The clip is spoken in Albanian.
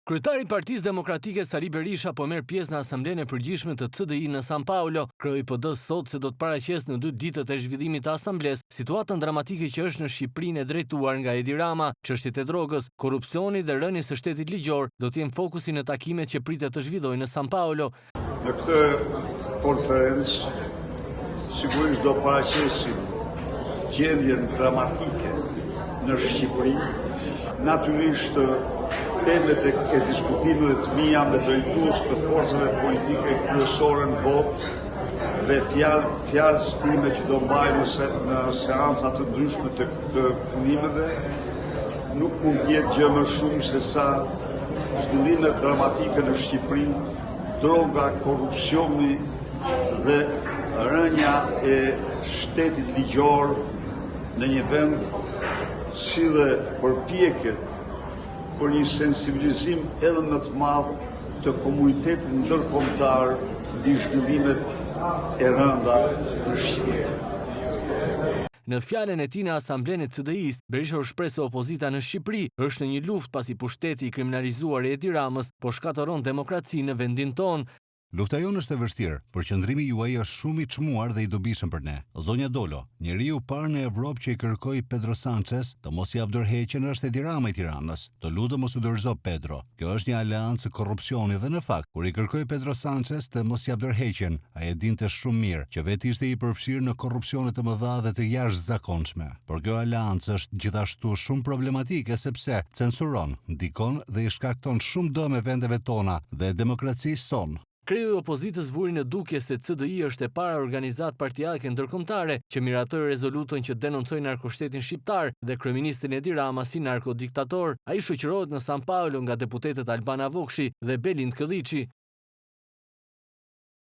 Kryetari i Partisë Demokratike Sali Berisha po merr pjesë në Asamblenë e Përgjithshme të CDI në San Paolo. Kryei PD-s sot se do të paraqesë në 2 ditët e zhvillimit të asamblesë situatën dramatike që është në Shqipërinë e drejtuar nga Edi Rama. Çështjet e drogës, korrupsioni dhe rënies së shtetit ligjor do të jenë fokusi në takimet që pritet të zhvillojnë në San Paolo. Në këtë konferencë sigurisht do paraqesim gjendjen dramatike në Shqipëri, natyrisht temet e diskutimeve të mia me drejtues të forcave politike kryesore në botë dhe fjalë stime që do mbaj në seanca të ndryshme të punimeve nuk mund të jetë gjë më shumë se sa zhvillimet dramatike në Shqipëri, droga, korrupsioni dhe rënja e shtetit ligjor në një vend si dhe përpjekjet për një sensibilizim edhe më të madh të komunitetit ndërkombëtar mbi zhvillimet e rënda në Shqipëri. Në fjalën e tij në Asamblenë e CDI-s, Berisha u shpreh se opozita në Shqipëri është në një luftë pasi pushteti i kriminalizuar i Edi Ramës po shkatërron demokracinë në vendin tonë. Lufta jonë është e vështirë, por qëndrimi juaj është shumë i çmuar dhe i dobishëm për ne. Zonja Dolo, njeriu parë në Evropë që i kërkoi Pedro Sanchez të mos i abdërheqen është Edi Rama i Tiranës. Të lutem mos u dorëzo Pedro. Kjo është një aleancë korrupsioni dhe në fakt, kur i kërkoi Pedro Sanchez të mos i abdërheqen, ai e dinte shumë mirë që vetë ishte i përfshirë në korrupsione të mëdha dhe të jashtëzakonshme. Por kjo aleancë është gjithashtu shumë problematike sepse censuron, ndikon dhe i shkakton shumë dëm vendeve tona dhe demokracisë sonë. Kreu i opozitës vuri në dukje se CDI është e para organizatë partijake ndërkombëtare që miratoi rezolutën që denoncoi narkoshtetin shqiptar dhe kryeministin Edi Rama si narkodiktator. Ai shoqërohet në San Paolo nga deputetët Albana Vokshi dhe Belind Këlliçi.